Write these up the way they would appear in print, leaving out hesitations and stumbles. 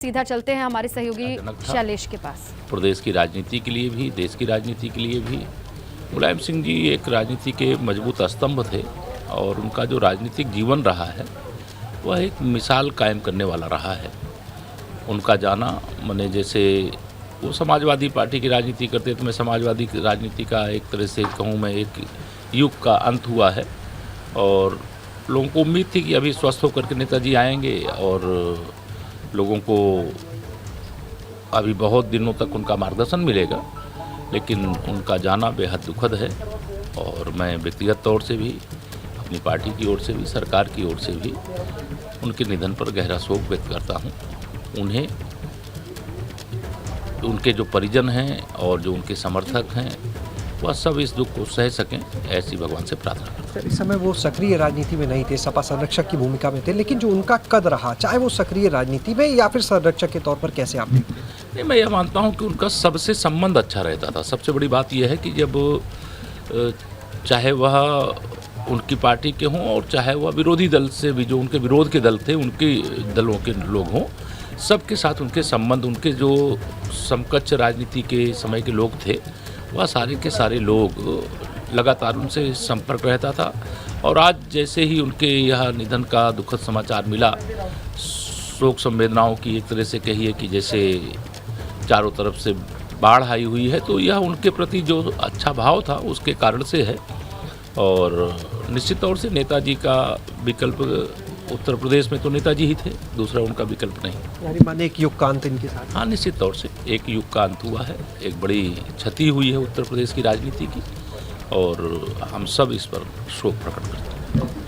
सीधा चलते हैं हमारे सहयोगी शैलेश के पास। प्रदेश की राजनीति के लिए भी, देश की राजनीति के लिए भी मुलायम सिंह जी एक राजनीति के मजबूत स्तंभ थे और उनका जो राजनीतिक जीवन रहा है वह एक मिसाल कायम करने वाला रहा है। उनका जाना माने जैसे वो समाजवादी पार्टी की राजनीति करते तो मैं समाजवादी राजनीति का एक तरह से कहूँ मैं एक युग का अंत हुआ है और लोगों को उम्मीद थी कि अभी स्वस्थ होकर के नेताजी आएंगे और लोगों को अभी बहुत दिनों तक उनका मार्गदर्शन मिलेगा, लेकिन उनका जाना बेहद दुखद है और मैं व्यक्तिगत तौर से भी, अपनी पार्टी की ओर से भी, सरकार की ओर से भी उनके निधन पर गहरा शोक व्यक्त करता हूँ। उन्हें उनके जो परिजन हैं और जो उनके समर्थक हैं वह सब इस दुख को सह सकें, ऐसी भगवान से प्रार्थना करते हैं। इस समय वो सक्रिय राजनीति में नहीं थे, सपा संरक्षक की भूमिका में थे, लेकिन जो उनका कद रहा, चाहे वो सक्रिय राजनीति में या फिर संरक्षक के तौर पर, कैसे आप देखते हैं? नहीं, मैं यह मानता हूं कि उनका सबसे संबंध अच्छा रहता था। सबसे बड़ी बात यह है कि जब चाहे वह उनकी पार्टी के हों और चाहे वह विरोधी दल से भी, जो उनके विरोध के दल थे, उनके दलों के लोग हों, सबके साथ उनके संबंध, उनके जो समकक्ष राजनीति के समय के लोग थे वह सारे के सारे लोग लगातार उनसे संपर्क रहता था। और आज जैसे ही उनके यह निधन का दुखद समाचार मिला, शोक संवेदनाओं की एक तरह से कहिए कि जैसे चारों तरफ से बाढ़ आई हुई है, तो यह उनके प्रति जो अच्छा भाव था उसके कारण से है। और निश्चित तौर से नेताजी का विकल्प उत्तर प्रदेश में तो नेताजी ही थे, दूसरा उनका विकल्प नहीं। यानी माने एक युग का अंत इनके साथ। हाँ, निश्चित तौर से एक युग का अंत हुआ है, एक बड़ी क्षति हुई है उत्तर प्रदेश की राजनीति की और हम सब इस पर शोक प्रकट करते हैं।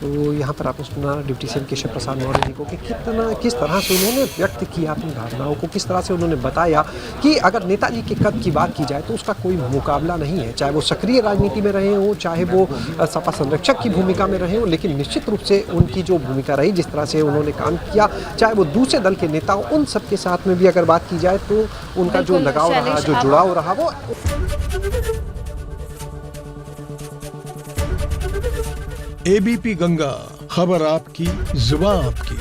तो यहाँ पर आपने सुना डिप्टी सीएम केशव प्रसाद मौर्य जी को कि किस तरह से उन्होंने व्यक्त किया अपनी भावनाओं को, किस तरह से उन्होंने बताया कि अगर नेताजी के कद की बात की जाए तो उसका कोई मुकाबला नहीं है, चाहे वो सक्रिय राजनीति में रहे हों, चाहे वो सपा संरक्षक की भूमिका में रहे हों, लेकिन निश्चित रूप से उनकी जो भूमिका रही, जिस तरह से उन्होंने काम किया, चाहे वो दूसरे दल के नेता हो, उन सब के साथ में भी अगर बात की जाए तो उनका जो लगाव रहा, जो जुड़ाव रहा वो। एबीपी गंगा, खबर आपकी, जुबान आपकी।